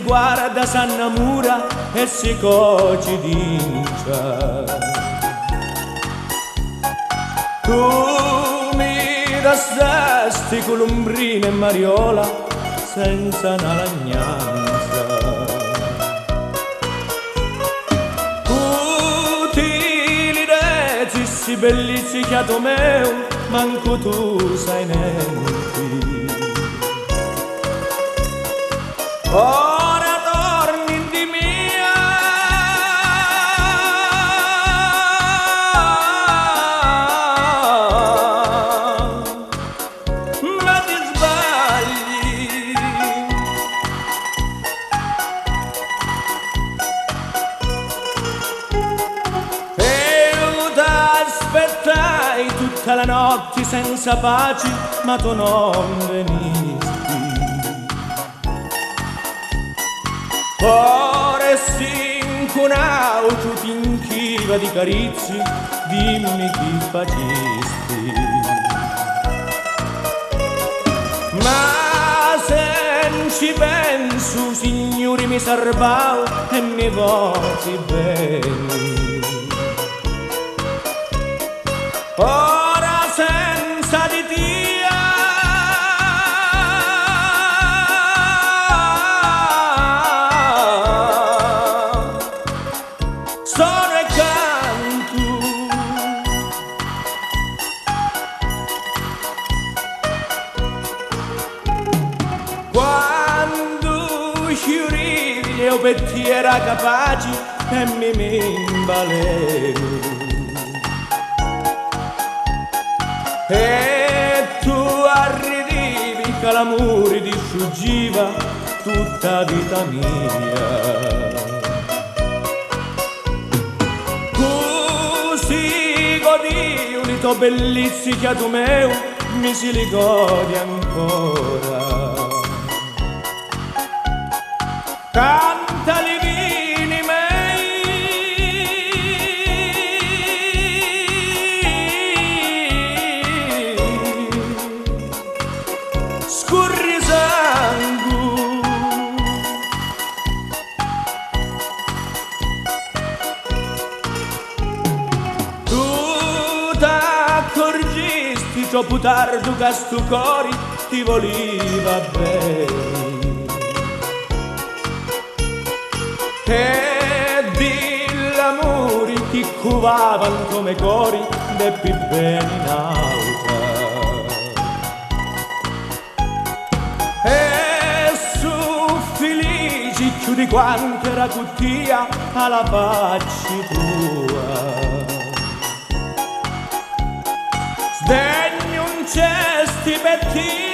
guarda s'annamura e si concidincia. Tu mi restesti Colombrina e Mariola senza una lagnanza. Utili rezi si bellizzi chiato meu, manco tu sai nenti. Ora torni in di mia, ma ti sbagli. Io t'aspettai tutta la notte senza pace, ma tu non venisti. Ora sinconauto ti inchiva di carizi, dimmi chi facisti. Ma se non ci penso, signori, mi serbau e mi voti bene. Ora senza di Dio sono e canto. Quando sciurivi io per te era capace e mi imbalevo. E tu arrivivi che l'amore ti sfuggiva tutta vita mia. Così godi un tuo bellizzi chiato meu, mi si li godi ancora. Canta li vini scurri sangue. Tu t'accorgisti troppo tardi che sto cuore ti voleva bene. E di l'amore che cuvavan come cori ne più bene in alta. Di quanto era cuttia alla faccia tua. Sdegno un cesti per te